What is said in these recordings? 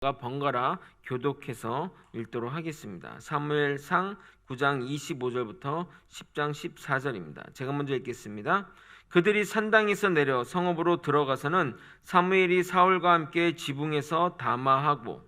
번갈아 교독해서 읽도록 하겠습니다. 사무엘상 9장 25절부터 10장 14절입니다. 제가 먼저 읽겠습니다. 그들이 산당에서 내려 성읍으로 들어가서는 사무엘이 사울과 함께 지붕에서 담화하고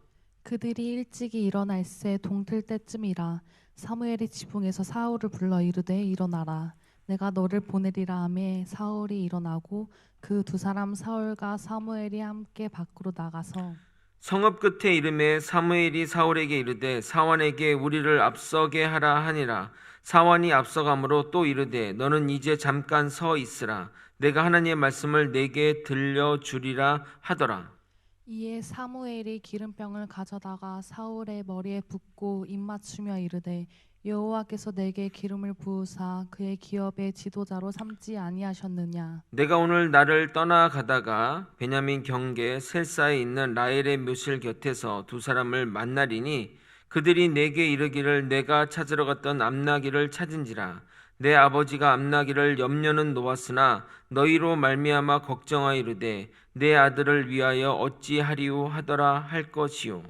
그들이 일찍이 일어날새 동틀 때쯤이라. 사무엘이 지붕에서 사울을 불러 이르되 일어나라, 내가 너를 보내리라 하매 사울이 일어나고 그 두 사람 사울과 사무엘이 함께 밖으로 나가서 성읍 끝에 이름에 사무엘이 사울에게 이르되 사원에게 우리를 앞서게 하라 하니라. 사원이 앞서가므로 또 이르되 너는 이제 잠깐 서 있으라, 내가 하나님의 말씀을 내게 들려주리라 하더라. 이에 사무엘이 기름병을 가져다가 사울의 머리에 붓고 입맞추며 이르되 여호와께서 내게 기름을 부으사 그의 기업의 지도자로 삼지 아니하셨느냐. 내가 오늘 나를 떠나가다가 베냐민 경계 셀사에 있는 라헬의 묘실 곁에서 두 사람을 만나리니 그들이 내게 이르기를 내가 찾으러 갔던 암나기를 찾은지라. 내 아버지가 암나기를 염려는 놓았으나 너희로 말미암아 걱정하여 이르되 내 아들을 위하여 어찌하리우 하더라 할 것이요.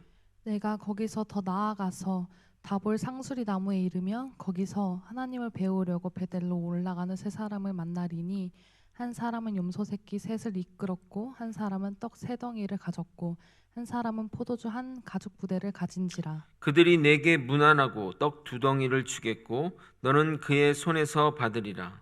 내가 거기서 더 나아가서 다볼 상수리 나무에 이르며 거기서 하나님을 배우려고 베델로 올라가는 세 사람을 만나리니 한 사람은 염소 새끼 셋을 이끌었고 한 사람은 떡 세 덩이를 가졌고 한 사람은 포도주 한 가죽 부대를 가진지라. 그들이 내게 문안하고 떡 두 덩이를 주겠고 너는 그의 손에서 받으리라.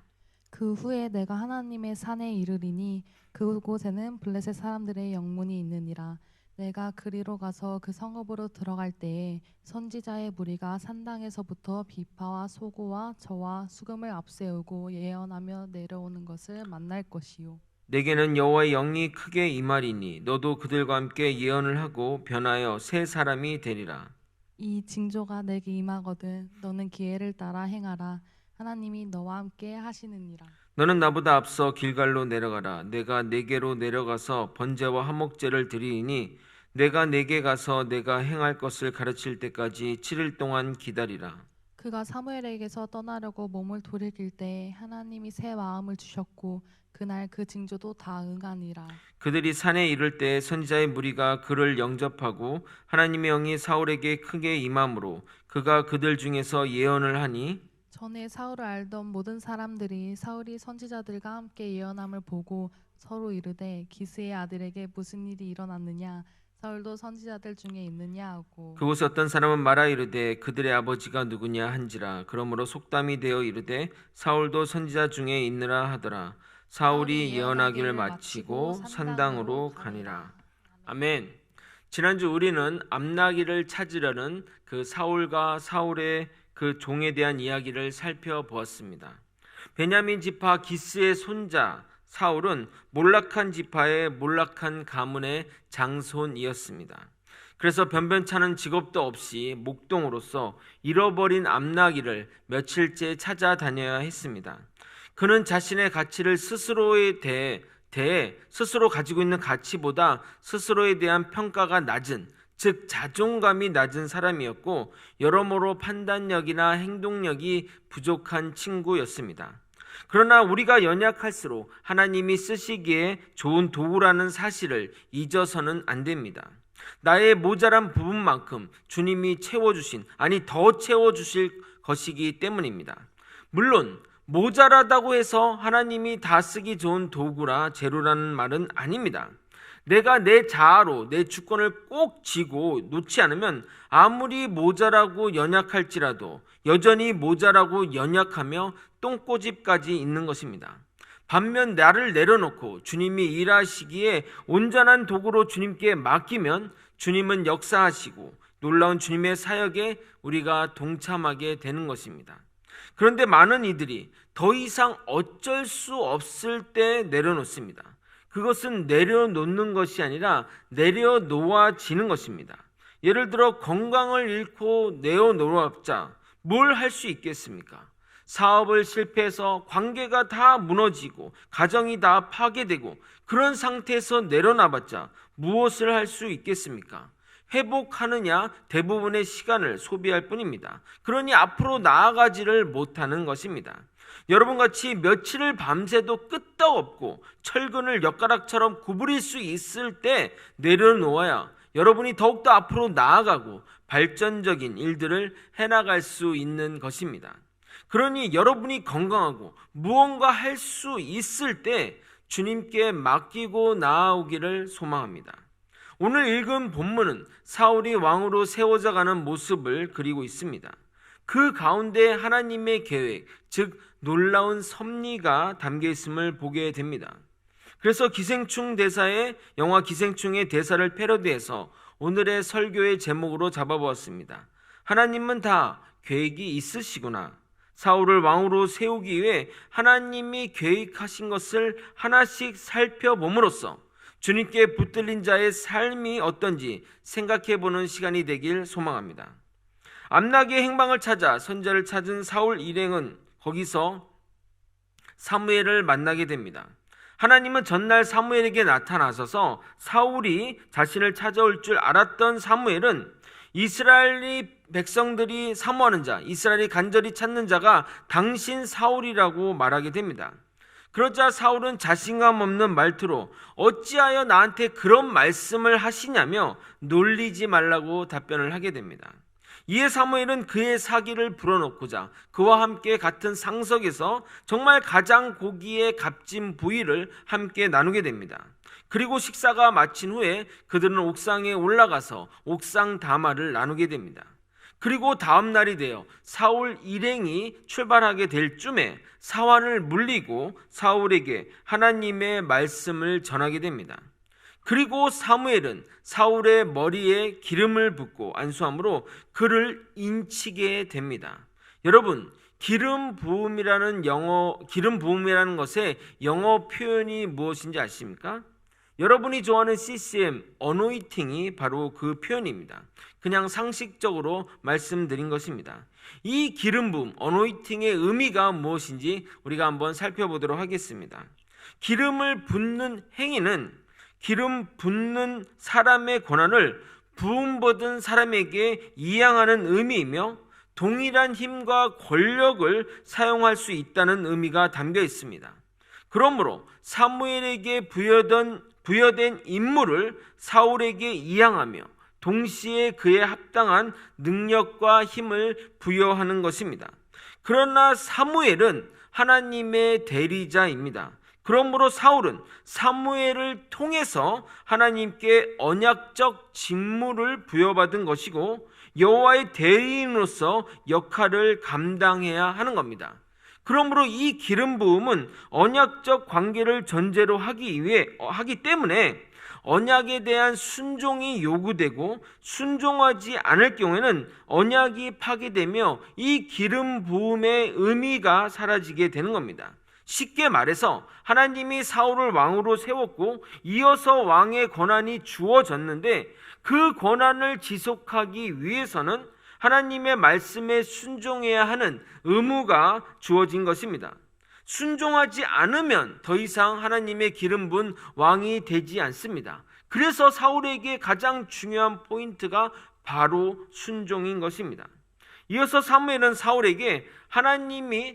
그 후에 내가 하나님의 산에 이르리니 그곳에는 블레셋 사람들의 영문이 있느니라. 내가 그리로 가서 그 성읍으로 들어갈 때에 선지자의 무리가 산당에서부터 비파와 소고와 저와 수금을 앞세우고 예언하며 내려오는 것을 만날 것이요. 내게는 여호와의 영이 크게 임하리니 너도 그들과 함께 예언을 하고 변하여 새 사람이 되리라. 이 징조가 내게 임하거든 너는 기회를 따라 행하라. 하나님이 너와 함께 하시느니라. 너는 나보다 앞서 길갈로 내려가라. 내가 네게로 내려가서 번제와 화목제를 드리니 내가 네게 가서 내가 행할 것을 가르칠 때까지 7일 동안 기다리라. 그가 사무엘에게서 떠나려고 몸을 돌이킬 때 하나님이 새 마음을 주셨고 그날 그 징조도 다 응하니라. 그들이 산에 이를 때 선지자의 무리가 그를 영접하고 하나님의 영이 사울에게 크게 임함으로 그가 그들 중에서 예언을 하니 전에 사울을 알던 모든 사람들이 사울이 선지자들과 함께 예언함을 보고 서로 이르되 기스의 아들에게 무슨 일이 일어났느냐, 사울도 선지자들 중에 있느냐 하고 그곳에 어떤 사람은 말하 이르되 그들의 아버지가 누구냐 한지라. 그러므로 속담이 되어 이르되 사울도 선지자 중에 있느라 하더라. 사울이 예언하기를 마치고 산당으로 가니라. 아멘. 지난주 우리는 암나기를 찾으려는 그 사울과 사울의 그 종에 대한 이야기를 살펴보았습니다. 베냐민 지파 기스의 손자 사울은 몰락한 지파의 몰락한 가문의 장손이었습니다. 그래서 변변찮은 직업도 없이 목동으로서 잃어버린 암나기를 며칠째 찾아다녀야 했습니다. 그는 자신의 가치를 스스로에 대해 스스로 가지고 있는 가치보다 스스로에 대한 평가가 낮은, 즉 자존감이 낮은 사람이었고 여러모로 판단력이나 행동력이 부족한 친구였습니다. 그러나 우리가 연약할수록 하나님이 쓰시기에 좋은 도구라는 사실을 잊어서는 안 됩니다. 나의 모자란 부분만큼 주님이 채워주신, 아니 더 채워주실 것이기 때문입니다. 물론 모자라다고 해서 하나님이 다 쓰기 좋은 도구라 재료라는 말은 아닙니다. 내가 내 자아로 내 주권을 꼭 쥐고 놓지 않으면 아무리 모자라고 연약할지라도 여전히 모자라고 연약하며 똥꼬집까지 있는 것입니다. 반면 나를 내려놓고 주님이 일하시기에 온전한 도구로 주님께 맡기면 주님은 역사하시고 놀라운 주님의 사역에 우리가 동참하게 되는 것입니다. 그런데 많은 이들이 더 이상 어쩔 수 없을 때 내려놓습니다. 그것은 내려놓는 것이 아니라 내려놓아지는 것입니다. 예를 들어 건강을 잃고 내어놓았자 뭘 할 수 있겠습니까? 사업을 실패해서 관계가 다 무너지고 가정이 다 파괴되고 그런 상태에서 내려놔봤자 무엇을 할 수 있겠습니까? 회복하느냐 대부분의 시간을 소비할 뿐입니다. 그러니 앞으로 나아가지를 못하는 것입니다. 여러분같이 며칠을 밤새도 끄떡없고 철근을 엿가락처럼 구부릴 수 있을 때 내려놓아야 여러분이 더욱더 앞으로 나아가고 발전적인 일들을 해나갈 수 있는 것입니다. 그러니 여러분이 건강하고 무언가 할 수 있을 때 주님께 맡기고 나아오기를 소망합니다. 오늘 읽은 본문은 사울이 왕으로 세워져 가는 모습을 그리고 있습니다. 그 가운데 하나님의 계획, 즉 놀라운 섭리가 담겨 있음을 보게 됩니다. 그래서 기생충 대사의 영화 기생충의 대사를 패러디해서 오늘의 설교의 제목으로 잡아보았습니다. 하나님은 다 계획이 있으시구나. 사울을 왕으로 세우기 위해 하나님이 계획하신 것을 하나씩 살펴봄으로써 주님께 붙들린 자의 삶이 어떤지 생각해보는 시간이 되길 소망합니다. 암나기의 행방을 찾아 선자를 찾은 사울 일행은 거기서 사무엘을 만나게 됩니다. 하나님은 전날 사무엘에게 나타나셔서 사울이 자신을 찾아올 줄 알았던 사무엘은 이스라엘이 백성들이 사모하는 자, 이스라엘이 간절히 찾는 자가 당신 사울이라고 말하게 됩니다. 그러자 사울은 자신감 없는 말투로 어찌하여 나한테 그런 말씀을 하시냐며 놀리지 말라고 답변을 하게 됩니다. 이에 사무엘은 그의 사기를 불어넣고자 그와 함께 같은 상석에서 정말 가장 고기의 값진 부위를 함께 나누게 됩니다. 그리고 식사가 마친 후에 그들은 옥상에 올라가서 옥상 담화를 나누게 됩니다. 그리고 다음 날이 되어 사울 일행이 출발하게 될 쯤에 사환을 물리고 사울에게 하나님의 말씀을 전하게 됩니다. 그리고 사무엘은 사울의 머리에 기름을 붓고 안수함으로 그를 인치게 됩니다. 여러분, 기름 부음이라는 것의 영어 표현이 무엇인지 아십니까? 여러분이 좋아하는 CCM, 어노이팅이 바로 그 표현입니다. 그냥 상식적으로 말씀드린 것입니다. 이 기름 부음, 어노이팅의 의미가 무엇인지 우리가 한번 살펴보도록 하겠습니다. 기름을 붓는 행위는 기름 붓는 사람의 권한을 부음 받은 사람에게 이양하는 의미이며 동일한 힘과 권력을 사용할 수 있다는 의미가 담겨 있습니다. 그러므로 사무엘에게 부여된 임무를 사울에게 이양하며 동시에 그에 합당한 능력과 힘을 부여하는 것입니다. 그러나 사무엘은 하나님의 대리자입니다. 그러므로 사울은 사무엘을 통해서 하나님께 언약적 직무를 부여받은 것이고 여호와의 대리인으로서 역할을 감당해야 하는 겁니다. 그러므로 이 기름 부음은 언약적 관계를 전제로 하기 때문에 언약에 대한 순종이 요구되고 순종하지 않을 경우에는 언약이 파괴되며 이 기름 부음의 의미가 사라지게 되는 겁니다. 쉽게 말해서 하나님이 사울을 왕으로 세웠고 이어서 왕의 권한이 주어졌는데 그 권한을 지속하기 위해서는 하나님의 말씀에 순종해야 하는 의무가 주어진 것입니다. 순종하지 않으면 더 이상 하나님의 기름 부은 왕이 되지 않습니다. 그래서 사울에게 가장 중요한 포인트가 바로 순종인 것입니다. 이어서 사무엘은 사울에게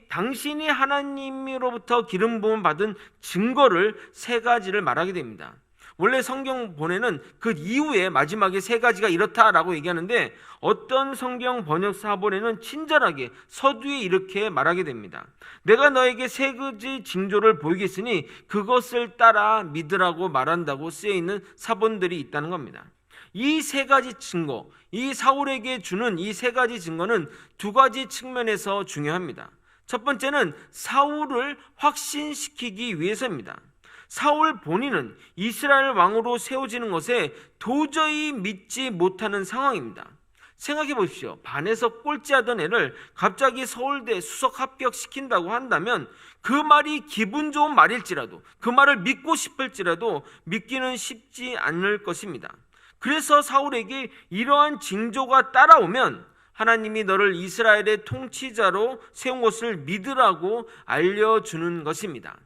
당신이 하나님으로부터 기름 부음 받은 증거를 3가지를 말하게 됩니다. 원래 성경 본에는 그 이후에 마지막에 3가지가 이렇다라고 얘기하는데 어떤 성경 번역 사본에는 친절하게 서두에 이렇게 말하게 됩니다. 내가 너에게 3가지 징조를 보이겠으니 그것을 따라 믿으라고 말한다고 쓰여있는 사본들이 있다는 겁니다. 이 3가지 증거, 이 사울에게 주는 이 3가지 증거는 2가지 측면에서 중요합니다. 첫 번째는 사울을 확신시키기 위해서입니다. 사울 본인은 이스라엘 왕으로 세워지는 것에 도저히 믿지 못하는 상황입니다. 생각해 보십시오. 반에서 꼴찌하던 애를 갑자기 서울대 수석 합격시킨다고 한다면 그 말이 기분 좋은 말일지라도 그 말을 믿고 싶을지라도 믿기는 쉽지 않을 것입니다. 그래서 사울에게 이러한 징조가 따라오면 하나님이 너를 이스라엘의 통치자로 세운 것을 믿으라고 알려주는 것입니다.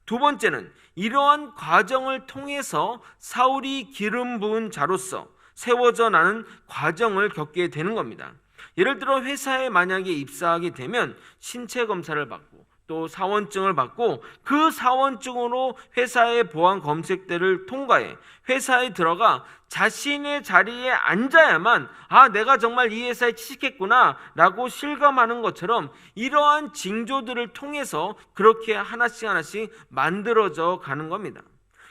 2번째는 이러한 과정을 통해서 사울이 기름 부은 자로서 세워져 나는 과정을 겪게 되는 겁니다. 예를 들어 회사에 만약에 입사하게 되면 신체 검사를 받고 또 사원증을 받고 그 사원증으로 회사의 보안 검색대를 통과해 회사에 들어가 자신의 자리에 앉아야만 내가 정말 이 회사에 취직했구나 라고 실감하는 것처럼 이러한 징조들을 통해서 그렇게 하나씩 만들어져 가는 겁니다.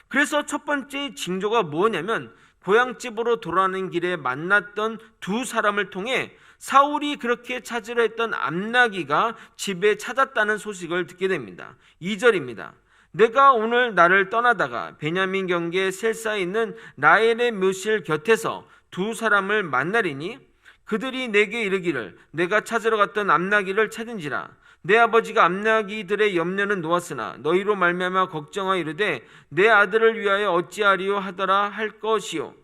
그래서 첫 번째 징조가 뭐냐면 고향집으로 돌아가는 길에 만났던 두 사람을 통해 사울이 그렇게 찾으려 했던 암나기가 집에 찾았다는 소식을 듣게 됩니다. 2절입니다. 내가 오늘 나를 떠나다가 베냐민 경계 셀사에 있는 라헬의 묘실 곁에서 두 사람을 만나리니 그들이 내게 이르기를 내가 찾으러 갔던 암나기를 찾은지라. 내 아버지가 암나기들의 염려는 놓았으나 너희로 말미암아 걱정하여 이르되 내 아들을 위하여 어찌하리요 하더라 할 것이요.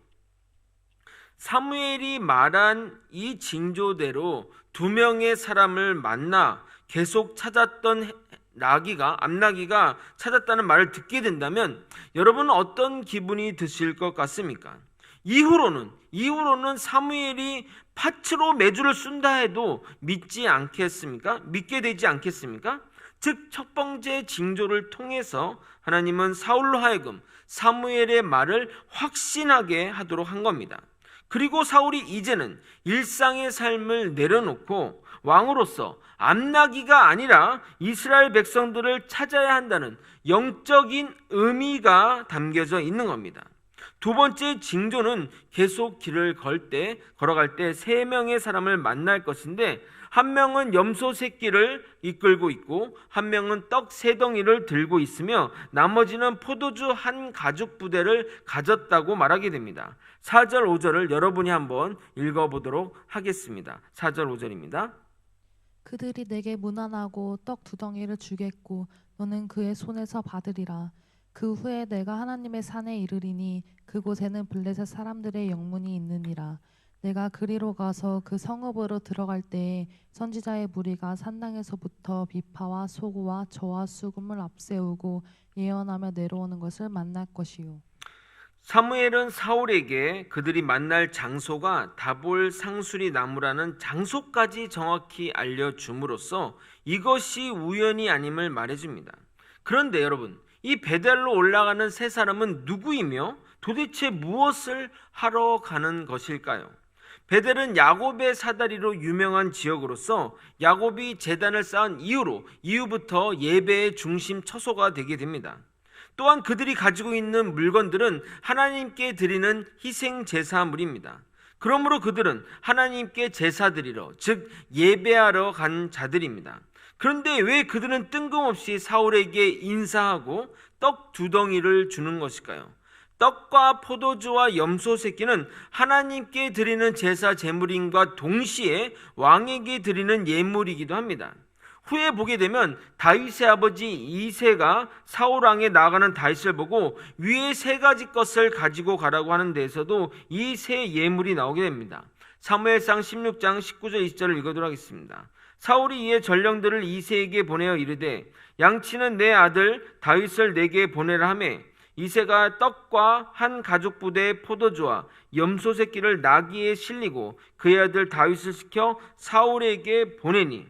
사무엘이 말한 이 징조대로 두 명의 사람을 만나 계속 찾았던 암나기가 찾았다는 말을 듣게 된다면 여러분은 어떤 기분이 드실 것 같습니까? 이후로는 사무엘이 팥으로 메주를 쏜다 해도 믿지 않겠습니까? 믿게 되지 않겠습니까? 즉 첫 번째 징조를 통해서 하나님은 사울로 하여금 사무엘의 말을 확신하게 하도록 한 겁니다. 그리고 사울이 이제는 일상의 삶을 내려놓고 왕으로서 암나기가 아니라 이스라엘 백성들을 찾아야 한다는 영적인 의미가 담겨져 있는 겁니다. 두 번째 징조는 계속 길을 걸어갈 때 세 명의 사람을 만날 것인데 한 명은 염소 새끼를 이끌고 있고 한 명은 떡 세 덩이를 들고 있으며 나머지는 포도주 한 가죽 부대를 가졌다고 말하게 됩니다. 4절 5절을 여러분이 한번 읽어보도록 하겠습니다. 4절 5절입니다. 그들이 내게 문안하고 떡 두 덩이를 주겠고 너는 그의 손에서 받으리라. 그 후에 내가 하나님의 산에 이르리니 그곳에는 블레셋 사람들의 영문이 있느니라. 내가 그리로 가서 그 성읍으로 들어갈 때에 선지자의 무리가 산당에서부터 비파와 소고와 저와 수금을 앞세우고 예언하며 내려오는 것을 만날 것이요. 사무엘은 사울에게 그들이 만날 장소가 다볼 상수리 나무라는 장소까지 정확히 알려줌으로써 이것이 우연이 아님을 말해줍니다. 그런데 여러분, 이 베델로 올라가는 세 사람은 누구이며 도대체 무엇을 하러 가는 것일까요? 베델은 야곱의 사다리로 유명한 지역으로서 야곱이 제단을 쌓은 이후부터 예배의 중심 처소가 되게 됩니다. 또한 그들이 가지고 있는 물건들은 하나님께 드리는 희생 제사물입니다. 그러므로 그들은 하나님께 제사 드리러, 즉 예배하러 간 자들입니다. 그런데 왜 그들은 뜬금없이 사울에게 인사하고 떡 두 덩이를 주는 것일까요? 떡과 포도주와 염소 새끼는 하나님께 드리는 제사 제물임과 동시에 왕에게 드리는 예물이기도 합니다. 후에 보게 되면 다윗의 아버지 이새가 사울 왕에 나아가는 다윗을 보고 위에 세 가지 것을 가지고 가라고 하는 데에서도 이 세 예물이 나오게 됩니다. 사무엘상 16장 19절 20절을 읽어드리도록 하겠습니다. 사울이 이에 전령들을 이새에게 보내어 이르되 양치는 내 아들 다윗을 내게 보내라 하매 이새가 떡과 한 가죽 부대의 포도주와 염소 새끼를 나귀에 실리고 그의 아들 다윗을 시켜 사울에게 보내니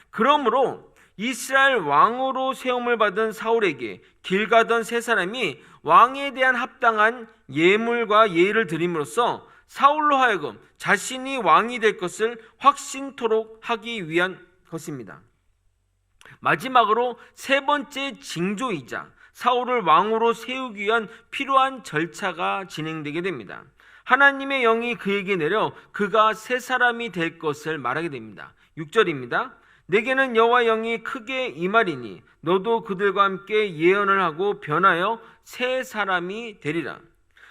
그러므로 이스라엘 왕으로 세움을 받은 사울에게 길 가던 세 사람이 왕에 대한 합당한 예물과 예의를 드림으로써 사울로 하여금 자신이 왕이 될 것을 확신토록 하기 위한 것입니다. 마지막으로 세 번째 징조이자 사울을 왕으로 세우기 위한 필요한 절차가 진행되게 됩니다. 하나님의 영이 그에게 내려 그가 새 사람이 될 것을 말하게 됩니다. 6절입니다. 내게는 여호와 영이 크게 임하리니 너도 그들과 함께 예언을 하고 변하여 새 사람이 되리라.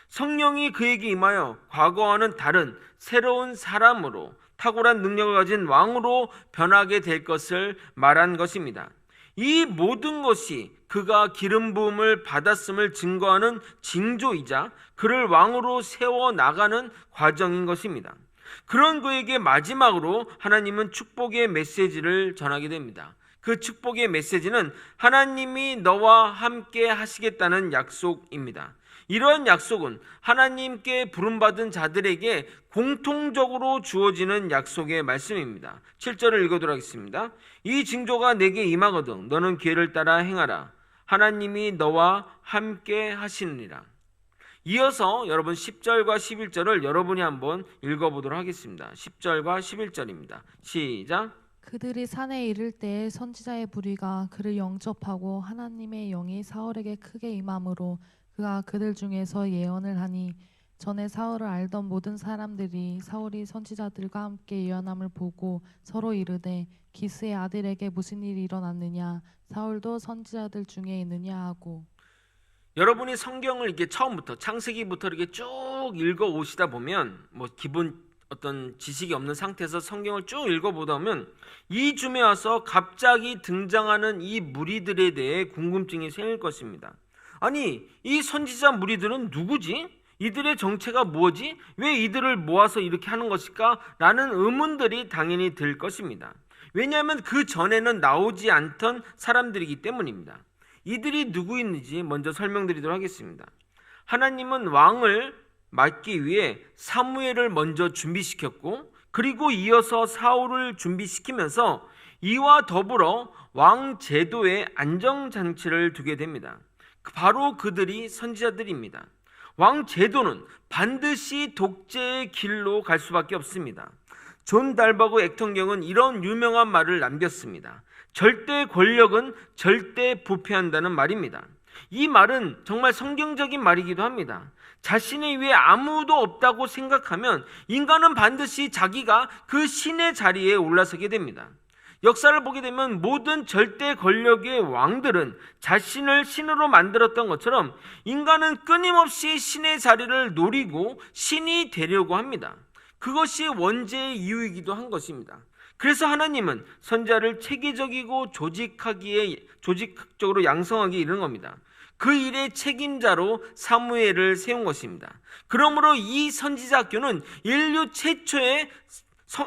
성령이 그에게 임하여 과거와는 다른 새로운 사람으로 탁월한 능력을 가진 왕으로 변하게 될 것을 말한 것입니다. 이 모든 것이 그가 기름 부음을 받았음을 증거하는 징조이자 그를 왕으로 세워 나가는 과정인 것입니다. 그런 그에게 마지막으로 하나님은 축복의 메시지를 전하게 됩니다. 그 축복의 메시지는 하나님이 너와 함께 하시겠다는 약속입니다. 이러한 약속은 하나님께 부름받은 자들에게 공통적으로 주어지는 약속의 말씀입니다. 7절을 읽어보도록 하겠습니다. 이 징조가 내게 임하거든 너는 기회를 따라 행하라. 하나님이 너와 함께 하시느니라. 이어서 여러분 10절과 11절을 여러분이 한번 읽어보도록 하겠습니다. 10절과 11절입니다. 시작. 그들이 산에 이를 때에 선지자의 무리가 그를 영접하고 하나님의 영이 사울에게 크게 임함으로 그가 그들 중에서 예언을 하니 전에 사울을 알던 모든 사람들이 사울이 선지자들과 함께 예언함을 보고 서로 이르되 기스의 아들에게 무슨 일이 일어났느냐 사울도 선지자들 중에 있느냐 하고. 여러분이 성경을 이렇게 처음부터 창세기부터 이렇게 쭉 읽어 오시다 보면 기본 어떤 지식이 없는 상태에서 성경을 쭉 읽어보다 보면 이 줌에 와서 갑자기 등장하는 이 무리들에 대해 궁금증이 생길 것입니다. 아니, 이 선지자 무리들은 누구지? 이들의 정체가 뭐지? 왜 이들을 모아서 이렇게 하는 것일까? 라는 의문들이 당연히 들 것입니다. 왜냐하면 그 전에는 나오지 않던 사람들이기 때문입니다. 이들이 누구인지 먼저 설명드리도록 하겠습니다. 하나님은 왕을 맡기 위해 사무엘을 먼저 준비시켰고 그리고 이어서 사울을 준비시키면서 이와 더불어 왕 제도의 안정장치를 두게 됩니다. 바로 그들이 선지자들입니다. 왕 제도는 반드시 독재의 길로 갈 수밖에 없습니다. 존 달버그 액턴경은 이런 유명한 말을 남겼습니다. 절대 권력은 절대 부패한다는 말입니다. 이 말은 정말 성경적인 말이기도 합니다. 자신의 위에 아무도 없다고 생각하면 인간은 반드시 자기가 그 신의 자리에 올라서게 됩니다. 역사를 보게 되면 모든 절대 권력의 왕들은 자신을 신으로 만들었던 것처럼 인간은 끊임없이 신의 자리를 노리고 신이 되려고 합니다. 그것이 원죄의 이유이기도 한 것입니다. 그래서 하나님은 선지자를 체계적이고 조직적으로 양성하게 이르는 겁니다. 그 일의 책임자로 사무엘을 세운 것입니다. 그러므로 이 선지자 학교는 인류 최초의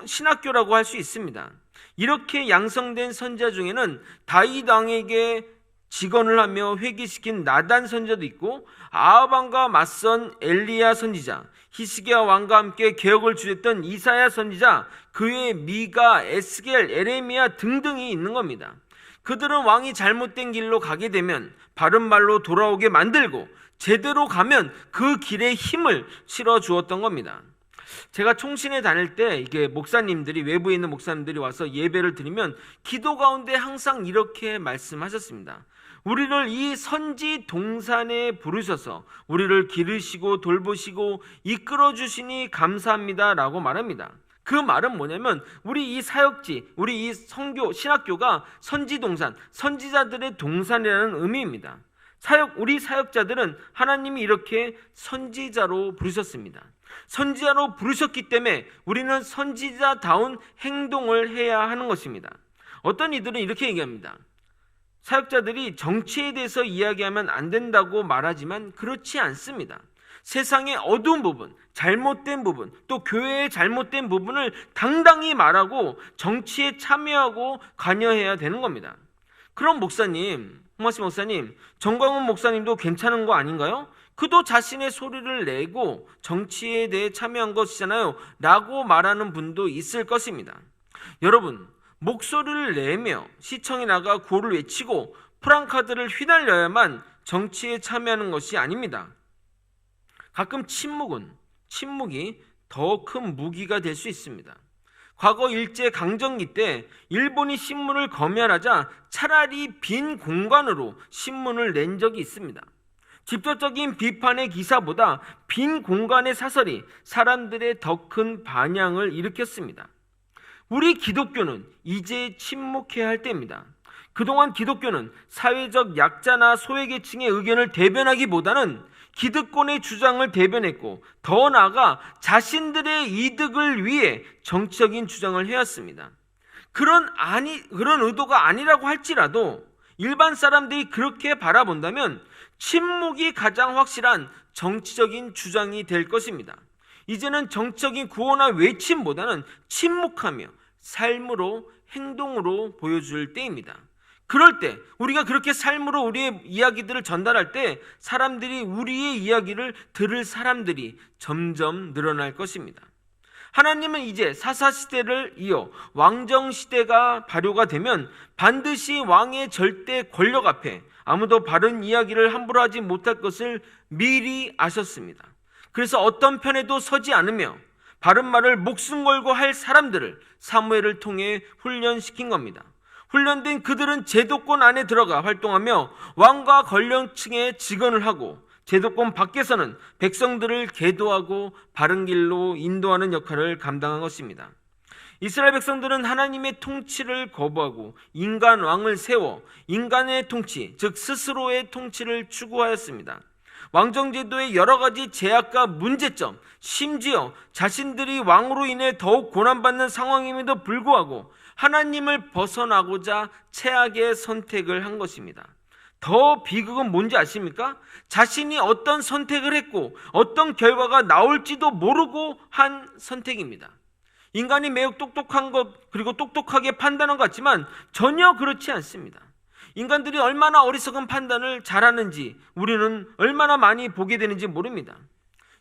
신학교라고 할 수 있습니다. 이렇게 양성된 선지자 중에는 다윗 왕에게 직언을 하며 회개시킨 나단 선지자도 있고 아합 왕과 맞선 엘리야 선지자, 히스기야 왕과 함께 개혁을 주도했던 이사야 선지자, 그의 미가, 에스겔, 에레미야 등등이 있는 겁니다. 그들은 왕이 잘못된 길로 가게 되면 바른 말로 돌아오게 만들고 제대로 가면 그 길에 힘을 실어 주었던 겁니다. 제가 총신에 다닐 때 이게 목사님들이 외부에 있는 목사님들이 와서 예배를 드리면 기도 가운데 항상 이렇게 말씀하셨습니다. 우리를 이 선지 동산에 부르셔서 우리를 기르시고 돌보시고 이끌어 주시니 감사합니다라고 말합니다. 그 말은 뭐냐면 우리 이 사역지, 우리 이 선교 신학교가 선지 동산, 선지자들의 동산이라는 의미입니다. 우리 사역자들은 하나님이 이렇게 선지자로 부르셨습니다. 선지자로 부르셨기 때문에 우리는 선지자다운 행동을 해야 하는 것입니다. 어떤 이들은 이렇게 얘기합니다. 사역자들이 정치에 대해서 이야기하면 안 된다고 말하지만 그렇지 않습니다. 세상의 어두운 부분, 잘못된 부분, 또 교회의 잘못된 부분을 당당히 말하고 정치에 참여하고 관여해야 되는 겁니다. 그럼 목사님, 홍마씨 목사님, 정광훈 목사님도 괜찮은 거 아닌가요? 그도 자신의 소리를 내고 정치에 대해 참여한 것이잖아요 라고 말하는 분도 있을 것입니다. 여러분, 목소리를 내며 시청에 나가 구호를 외치고 프랑카드를 휘날려야만 정치에 참여하는 것이 아닙니다. 가끔 침묵이 더 큰 무기가 될 수 있습니다. 과거 일제 강점기 때 일본이 신문을 검열하자 차라리 빈 공간으로 신문을 낸 적이 있습니다. 직접적인 비판의 기사보다 빈 공간의 사설이 사람들의 더 큰 반향을 일으켰습니다. 우리 기독교는 이제 침묵해야 할 때입니다. 그동안 기독교는 사회적 약자나 소외계층의 의견을 대변하기보다는 기득권의 주장을 대변했고 더 나아가 자신들의 이득을 위해 정치적인 주장을 해왔습니다. 그런 의도가 아니라고 할지라도 일반 사람들이 그렇게 바라본다면 침묵이 가장 확실한 정치적인 주장이 될 것입니다. 이제는 정치적인 구호나 외침보다는 침묵하며 삶으로 행동으로 보여줄 때입니다. 그럴 때 우리가 그렇게 삶으로 우리의 이야기들을 전달할 때 사람들이 우리의 이야기를 들을 사람들이 점점 늘어날 것입니다. 하나님은 이제 사사시대를 이어 왕정시대가 발효가 되면 반드시 왕의 절대 권력 앞에 아무도 바른 이야기를 함부로 하지 못할 것을 미리 아셨습니다. 그래서 어떤 편에도 서지 않으며 바른 말을 목숨 걸고 할 사람들을 사무엘을 통해 훈련시킨 겁니다. 훈련된 그들은 제도권 안에 들어가 활동하며 왕과 권력층에 직언을 하고 제도권 밖에서는 백성들을 계도하고 바른 길로 인도하는 역할을 감당한 것입니다. 이스라엘 백성들은 하나님의 통치를 거부하고 인간 왕을 세워 인간의 통치, 즉 스스로의 통치를 추구하였습니다. 왕정제도의 여러 가지 제약과 문제점, 심지어 자신들이 왕으로 인해 더욱 고난받는 상황임에도 불구하고 하나님을 벗어나고자 최악의 선택을 한 것입니다. 더 비극은 뭔지 아십니까? 자신이 어떤 선택을 했고 어떤 결과가 나올지도 모르고 한 선택입니다. 인간이 매우 똑똑한 것, 그리고 똑똑하게 판단한 것 같지만 전혀 그렇지 않습니다. 인간들이 얼마나 어리석은 판단을 잘하는지 우리는 얼마나 많이 보게 되는지 모릅니다.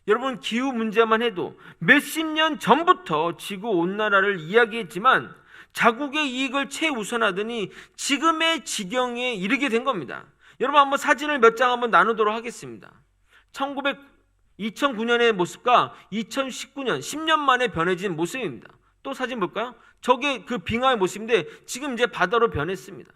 여러분, 기후 문제만 해도 몇십 년 전부터 지구온난화를 이야기했지만 자국의 이익을 최우선하더니 지금의 지경에 이르게 된 겁니다. 여러분, 한번 사진을 몇 장 한번 나누도록 하겠습니다. 2009년의 모습과 2019년 10년 만에 변해진 모습입니다. 또 사진 볼까요? 저게 그 빙하의 모습인데 지금 이제 바다로 변했습니다.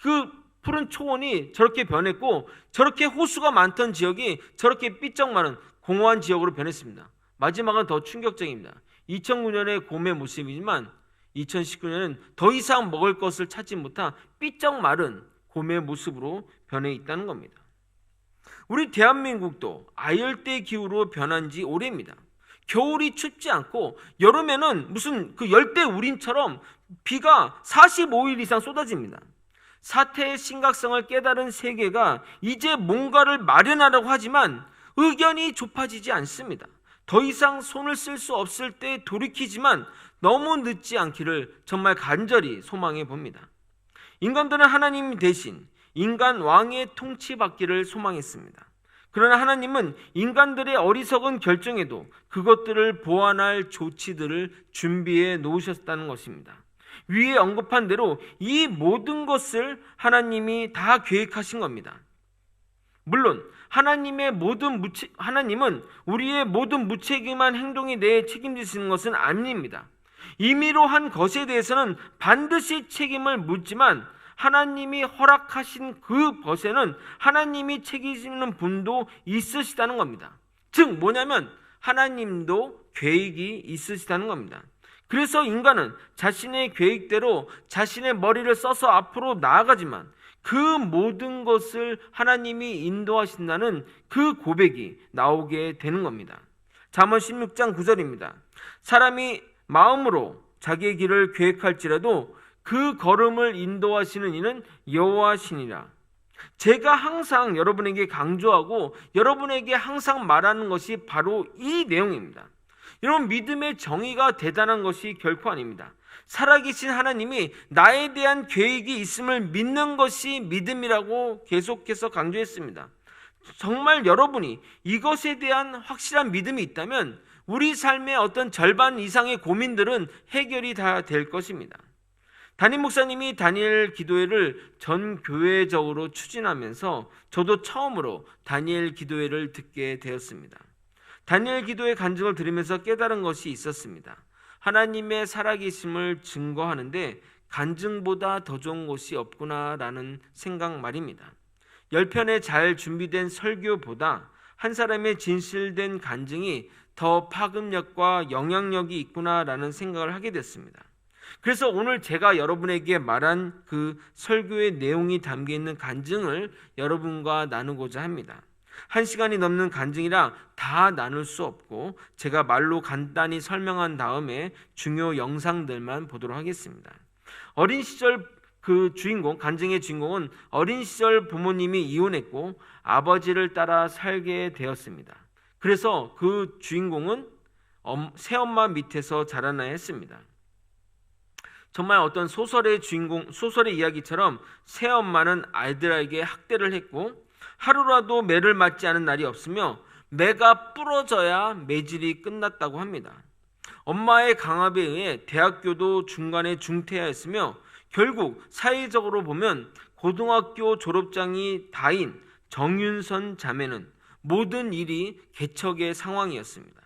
그 푸른 초원이 저렇게 변했고 저렇게 호수가 많던 지역이 저렇게 삐쩍 마른 공허한 지역으로 변했습니다. 마지막은 더 충격적입니다. 2009년의 곰의 모습이지만 2019년은 더 이상 먹을 것을 찾지 못한 삐쩍 마른 곰의 모습으로 변해 있다는 겁니다. 우리 대한민국도 아열대 기후로 변한 지 오래입니다. 겨울이 춥지 않고 여름에는 무슨 그 열대 우림처럼 비가 45일 이상 쏟아집니다. 사태의 심각성을 깨달은 세계가 이제 뭔가를 마련하려고 하지만 의견이 좁아지지 않습니다. 더 이상 손을 쓸 수 없을 때 돌이키지만 너무 늦지 않기를 정말 간절히 소망해 봅니다. 인간들은 하나님 대신 인간 왕의 통치받기를 소망했습니다. 그러나 하나님은 인간들의 어리석은 결정에도 그것들을 보완할 조치들을 준비해 놓으셨다는 것입니다. 위에 언급한 대로 이 모든 것을 하나님이 다 계획하신 겁니다. 물론 하나님은 우리의 모든 무책임한 행동에 대해 책임지시는 것은 아닙니다. 임의로 한 것에 대해서는 반드시 책임을 묻지만 하나님이 허락하신 그 것에는 하나님이 책임지는 분도 있으시다는 겁니다. 즉 뭐냐면 하나님도 계획이 있으시다는 겁니다. 그래서 인간은 자신의 계획대로 자신의 머리를 써서 앞으로 나아가지만 그 모든 것을 하나님이 인도하신다는 그 고백이 나오게 되는 겁니다. 잠언 16장 9절입니다. 사람이 마음으로 자기의 길을 계획할지라도 그 걸음을 인도하시는 이는 여호와시니라. 제가 항상 여러분에게 강조하고 여러분에게 항상 말하는 것이 바로 이 내용입니다. 여러분, 믿음의 정의가 대단한 것이 결코 아닙니다. 살아계신 하나님이 나에 대한 계획이 있음을 믿는 것이 믿음이라고 계속해서 강조했습니다. 정말 여러분이 이것에 대한 확실한 믿음이 있다면 우리 삶의 어떤 절반 이상의 고민들은 해결이 다 될 것입니다. 담임 목사님이 다니엘 기도회를 전 교회적으로 추진하면서 저도 처음으로 다니엘 기도회를 듣게 되었습니다. 다니엘 기도회 간증을 들으면서 깨달은 것이 있었습니다. 하나님의 살아계심을 증거하는데 간증보다 더 좋은 것이 없구나라는 생각 말입니다. 10편의 잘 준비된 설교보다 한 사람의 진실된 간증이 더 파급력과 영향력이 있구나라는 생각을 하게 됐습니다. 그래서 오늘 제가 여러분에게 말한 그 설교의 내용이 담겨있는 간증을 여러분과 나누고자 합니다. 1시간이 넘는 간증이라 다 나눌 수 없고 제가 말로 간단히 설명한 다음에 중요 영상들만 보도록 하겠습니다. 어린 시절 그 주인공, 간증의 주인공은 어린 시절 부모님이 이혼했고 아버지를 따라 살게 되었습니다. 그래서 그 주인공은 새엄마 밑에서 자라나야 했습니다. 정말 어떤 소설의 주인공, 소설의 이야기처럼 새엄마는 아이들에게 학대를 했고 하루라도 매를 맞지 않은 날이 없으며 매가 부러져야 매질이 끝났다고 합니다. 엄마의 강압에 의해 대학교도 중간에 중퇴하였으며 결국 사회적으로 보면 고등학교 졸업장이 다인 정윤선 자매는 모든 일이 개척의 상황이었습니다.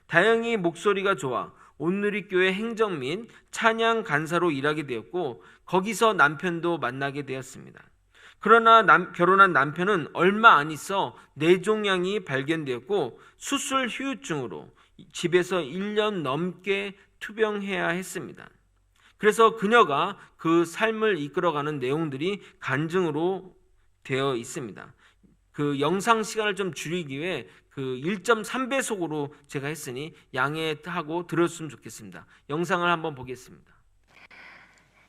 다행히 목소리가 좋아 온누리교회 행정 및 찬양 간사로 일하게 되었고 거기서 남편도 만나게 되었습니다. 그러나 결혼한 남편은 얼마 안 있어 뇌종양이 발견되었고 수술 후유증으로 집에서 1년 넘게 투병해야 했습니다. 그래서 그녀가 그 삶을 이끌어가는 내용들이 간증으로 되어 있습니다. 그 영상 시간을 좀 줄이기 위해 그 1.3배속으로 제가 했으니 양해하고 들었으면 좋겠습니다. 영상을 한번 보겠습니다.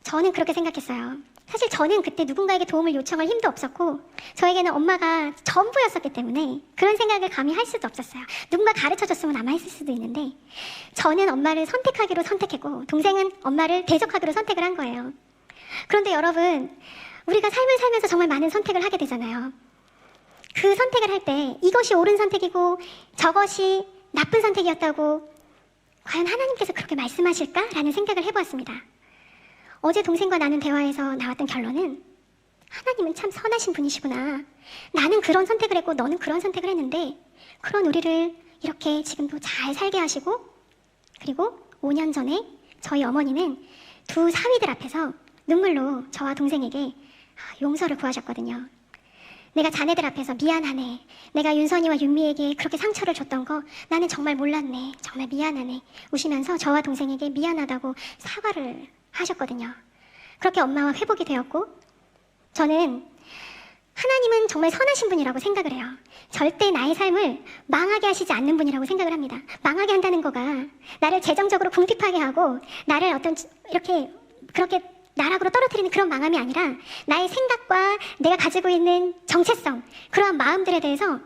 저는 그렇게 생각했어요. 사실 저는 그때 누군가에게 도움을 요청할 힘도 없었고 저에게는 엄마가 전부였었기 때문에 그런 생각을 감히 할 수도 없었어요. 누군가 가르쳐줬으면 아마 했을 수도 있는데 저는 엄마를 선택하기로 선택했고 동생은 엄마를 대적하기로 선택을 한 거예요. 그런데 여러분, 우리가 삶을 살면서 정말 많은 선택을 하게 되잖아요. 그 선택을 할 때 이것이 옳은 선택이고 저것이 나쁜 선택이었다고 과연 하나님께서 그렇게 말씀하실까라는 생각을 해보았습니다. 어제 동생과 나눈 대화에서 나왔던 결론은 하나님은 참 선하신 분이시구나. 나는 그런 선택을 했고 너는 그런 선택을 했는데 그런 우리를 이렇게 지금도 잘 살게 하시고 그리고 5년 전에 저희 어머니는 두 사위들 앞에서 눈물로 저와 동생에게 용서를 구하셨거든요. 내가 자네들 앞에서 미안하네. 내가 윤선이와 윤미에게 그렇게 상처를 줬던 거 나는 정말 몰랐네. 정말 미안하네. 우시면서 저와 동생에게 미안하다고 사과를 하셨거든요. 그렇게 엄마와 회복이 되었고 저는 하나님은 정말 선하신 분이라고 생각을 해요. 절대 나의 삶을 망하게 하시지 않는 분이라고 생각을 합니다. 망하게 한다는 거가 나를 재정적으로 궁핍하게 하고 나를 어떤 이렇게 그렇게 나락으로 떨어뜨리는 그런 망함이 아니라 나의 생각과 내가 가지고 있는 정체성, 그러한 마음들에 대해서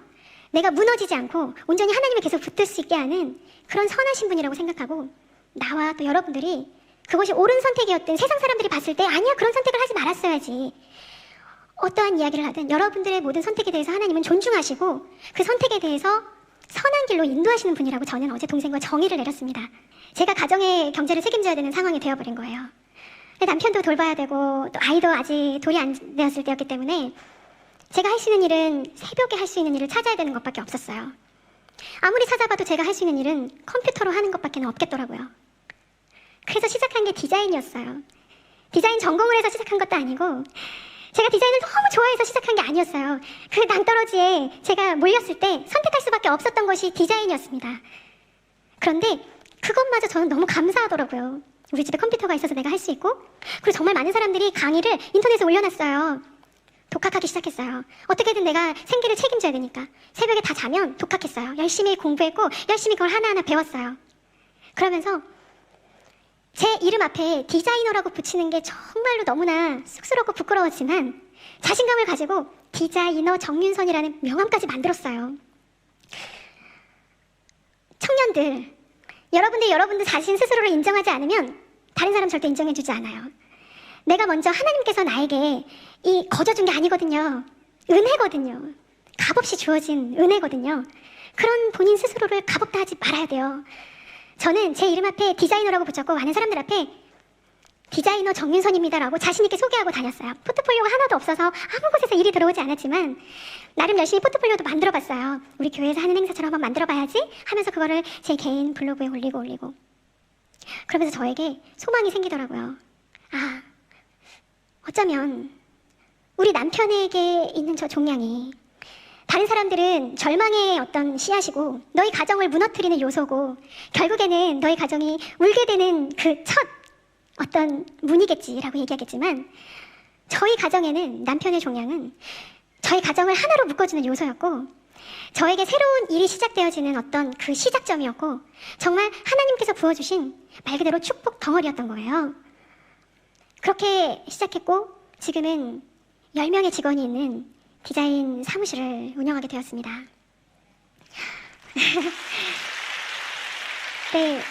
내가 무너지지 않고 온전히 하나님을 계속 붙들 수 있게 하는 그런 선하신 분이라고 생각하고 나와 또 여러분들이 그것이 옳은 선택이었든 세상 사람들이 봤을 때 아니야 그런 선택을 하지 말았어야지 어떠한 이야기를 하든 여러분들의 모든 선택에 대해서 하나님은 존중하시고 그 선택에 대해서 선한 길로 인도하시는 분이라고 저는 어제 동생과 정의를 내렸습니다. 제가 가정의 경제를 책임져야 되는 상황이 되어버린 거예요. 남편도 돌봐야 되고 또 아이도 아직 돌이 안 되었을 때였기 때문에 제가 할 수 있는 일은 새벽에 할 수 있는 일을 찾아야 되는 것밖에 없었어요. 아무리 찾아봐도 제가 할 수 있는 일은 컴퓨터로 하는 것밖에 없겠더라고요. 그래서 시작한 게 디자인이었어요. 디자인 전공을 해서 시작한 것도 아니고 제가 디자인을 너무 좋아해서 시작한 게 아니었어요. 그 낭떠러지에 제가 몰렸을 때 선택할 수밖에 없었던 것이 디자인이었습니다. 그런데 그것마저 저는 너무 감사하더라고요. 우리 집에 컴퓨터가 있어서 내가 할 수 있고 그리고 정말 많은 사람들이 강의를 인터넷에 올려놨어요. 독학하기 시작했어요. 어떻게든 내가 생계를 책임져야 되니까 새벽에 다 자면 독학했어요. 열심히 공부했고 열심히 그걸 하나하나 배웠어요. 그러면서 제 이름 앞에 디자이너라고 붙이는 게 정말로 너무나 쑥스럽고 부끄러웠지만 자신감을 가지고 디자이너 정윤선이라는 명함까지 만들었어요. 청년들, 여러분들 자신 스스로를 인정하지 않으면 다른 사람 절대 인정해주지 않아요. 내가 먼저 하나님께서 나에게 이 거저준 게 아니거든요. 은혜거든요. 값없이 주어진 은혜거든요. 그런 본인 스스로를 값없다 하지 말아야 돼요. 저는 제 이름 앞에 디자이너라고 붙였고 많은 사람들 앞에 디자이너 정윤선입니다라고 자신 있게 소개하고 다녔어요. 포트폴리오가 하나도 없어서 아무 곳에서 일이 들어오지 않았지만 나름 열심히 포트폴리오도 만들어봤어요. 우리 교회에서 하는 행사처럼 한번 만들어봐야지 하면서 그거를 제 개인 블로그에 올리고 그러면서 저에게 소망이 생기더라고요. 아, 어쩌면 우리 남편에게 있는 저 종양이 다른 사람들은 절망의 어떤 씨앗이고 너희 가정을 무너뜨리는 요소고 결국에는 너희 가정이 울게 되는 그 첫 어떤 문이겠지라고 얘기하겠지만 저희 가정에는 남편의 종양은 저희 가정을 하나로 묶어주는 요소였고 저에게 새로운 일이 시작되어지는 어떤 그 시작점이었고 정말 하나님께서 부어주신 말 그대로 축복 덩어리였던 거예요. 그렇게 시작했고 지금은 10명의 직원이 있는 디자인 사무실을 운영하게 되었습니다. 네.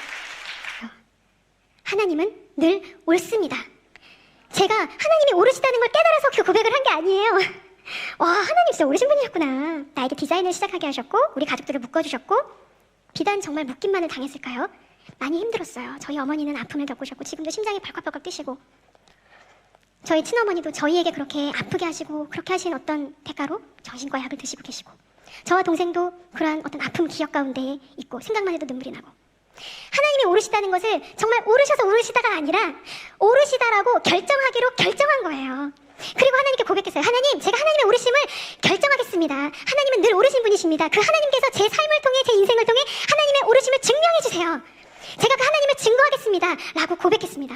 하나님은 늘 옳습니다. 제가 하나님이 옳으시다는 걸 깨달아서 그 고백을 한 게 아니에요. 와, 하나님 진짜 옳으신 분이셨구나. 나에게 디자인을 시작하게 하셨고 우리 가족들을 묶어주셨고, 비단 정말 묶임만을 당했을까요? 많이 힘들었어요. 저희 어머니는 아픔을 겪으셨고 지금도 심장이 벌컥벌컥 뛰시고, 저희 친어머니도 저희에게 그렇게 아프게 하시고 그렇게 하신 어떤 대가로 정신과 약을 드시고 계시고, 저와 동생도 그러한 어떤 아픔 기억 가운데 있고 생각만 해도 눈물이 나고, 하나님이 옳으시다는 것을 정말 옳으셔서 옳으시다가 아니라 옳으시다라고 결정하기로 결정한 거예요. 그리고 하나님께 고백했어요. 하나님, 제가 하나님의 옳으심을 결정하겠습니다. 하나님은 늘 옳으신 분이십니다. 그 하나님께서 제 삶을 통해, 제 인생을 통해 하나님의 옳으심을 증명해 주세요. 제가 그 하나님을 증거하겠습니다 라고 고백했습니다.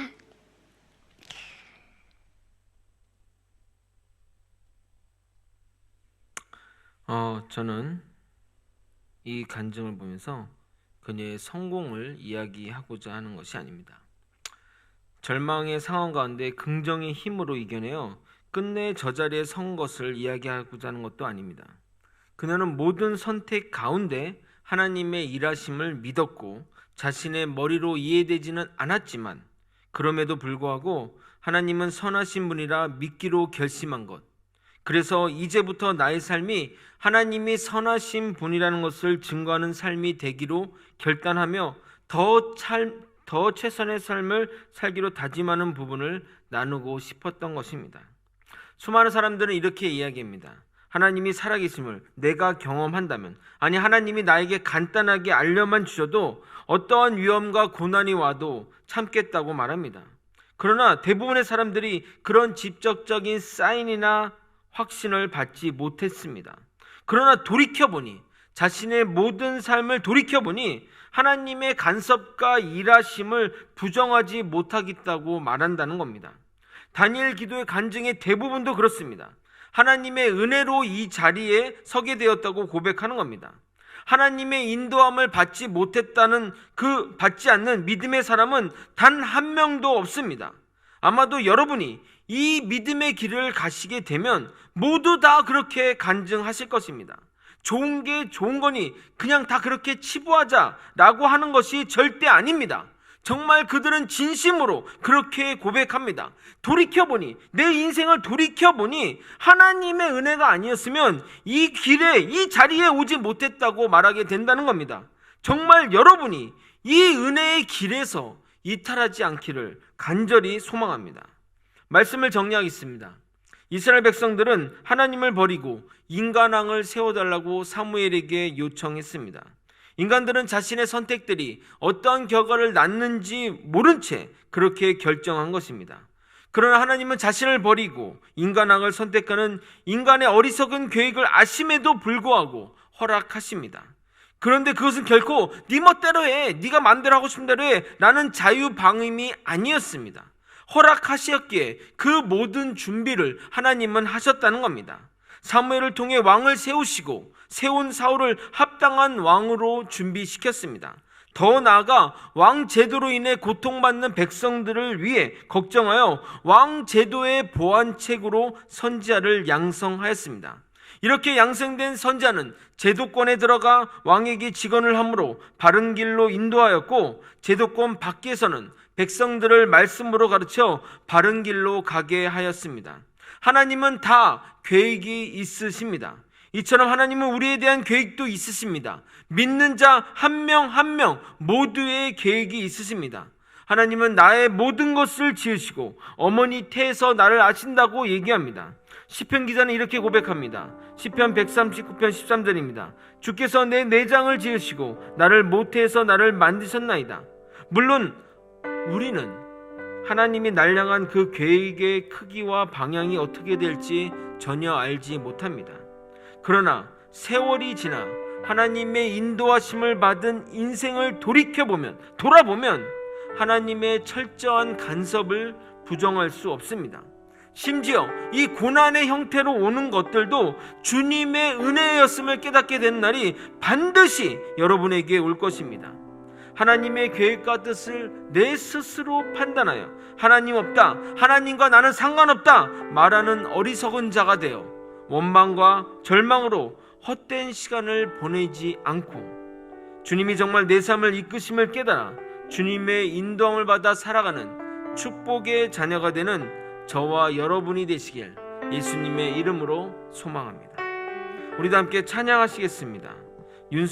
저는 이 간증을 보면서 그녀의 성공을 이야기하고자 하는 것이 아닙니다. 절망의 상황 가운데 긍정의 힘으로 이겨내어 끝내 저 자리에 선 것을 이야기하고자 하는 것도 아닙니다. 그녀는 모든 선택 가운데 하나님의 일하심을 믿었고 자신의 머리로 이해되지는 않았지만 그럼에도 불구하고 하나님은 선하신 분이라 믿기로 결심한 것, 그래서 이제부터 나의 삶이 하나님이 선하신 분이라는 것을 증거하는 삶이 되기로 결단하며 더 최선의 삶을 살기로 다짐하는 부분을 나누고 싶었던 것입니다. 수많은 사람들은 이렇게 이야기합니다. 하나님이 살아계심을 내가 경험한다면, 아니 하나님이 나에게 간단하게 알려만 주셔도 어떠한 위험과 고난이 와도 참겠다고 말합니다. 그러나 대부분의 사람들이 그런 직접적인 사인이나 확신을 받지 못했습니다. 그러나 돌이켜보니, 자신의 모든 삶을 돌이켜보니 하나님의 간섭과 일하심을 부정하지 못하겠다고 말한다는 겁니다. 다니엘 기도의 간증의 대부분도 그렇습니다. 하나님의 은혜로 이 자리에 서게 되었다고 고백하는 겁니다. 하나님의 인도함을 받지 못했다는, 받지 않는 믿음의 사람은 단 한 명도 없습니다. 아마도 여러분이 이 믿음의 길을 가시게 되면 모두 다 그렇게 간증하실 것입니다. 좋은 게 좋은 거니 그냥 다 그렇게 치부하자라고 하는 것이 절대 아닙니다. 정말 그들은 진심으로 그렇게 고백합니다. 돌이켜보니, 내 인생을 돌이켜보니 하나님의 은혜가 아니었으면 이 길에, 이 자리에 오지 못했다고 말하게 된다는 겁니다. 정말 여러분이 이 은혜의 길에서 이탈하지 않기를 간절히 소망합니다. 말씀을 정리하겠습니다. 이스라엘 백성들은 하나님을 버리고 인간왕을 세워달라고 사무엘에게 요청했습니다. 인간들은 자신의 선택들이 어떤 결과를 낳는지 모른 채 그렇게 결정한 것입니다. 그러나 하나님은 자신을 버리고 인간왕을 선택하는 인간의 어리석은 계획을 아심에도 불구하고 허락하십니다. 그런데 그것은 결코 네 멋대로 해, 네가 마음대로 하고 싶은 대로 해 라는 자유방임이 아니었습니다. 허락하셨기에 그 모든 준비를 하나님은 하셨다는 겁니다. 사무엘을 통해 왕을 세우시고 세운 사울을 합당한 왕으로 준비시켰습니다. 더 나아가 왕 제도로 인해 고통받는 백성들을 위해 걱정하여 왕 제도의 보완책으로 선지자를 양성하였습니다. 이렇게 양성된 선지자는 제도권에 들어가 왕에게 직언을 함으로 바른 길로 인도하였고, 제도권 밖에서는 백성들을 말씀으로 가르쳐 바른 길로 가게 하였습니다. 하나님은 다 계획이 있으십니다. 이처럼 하나님은 우리에 대한 계획도 있으십니다. 믿는 자 한 명 한 명 모두의 계획이 있으십니다. 하나님은 나의 모든 것을 지으시고 어머니 태에서 나를 아신다고 얘기합니다. 시편 기자는 이렇게 고백합니다. 시편 139편 13절입니다. 주께서 내 내장을 지으시고 나를 모태에서 나를 만드셨나이다. 물론 우리는 하나님이 날 향한 그 계획의 크기와 방향이 어떻게 될지 전혀 알지 못합니다. 그러나 세월이 지나 하나님의 인도하심을 받은 인생을 돌아보면 하나님의 철저한 간섭을 부정할 수 없습니다. 심지어 이 고난의 형태로 오는 것들도 주님의 은혜였음을 깨닫게 된 날이 반드시 여러분에게 올 것입니다. 하나님의 계획과 뜻을 내 스스로 판단하여 하나님 없다, 하나님과 나는 상관없다 말하는 어리석은 자가 되어 원망과 절망으로 헛된 시간을 보내지 않고 주님이 정말 내 삶을 이끄심을 깨달아 주님의 인도함을 받아 살아가는 축복의 자녀가 되는 저와 여러분이 되시길 예수님의 이름으로 소망합니다. 우리도 함께 찬양하시겠습니다. 윤선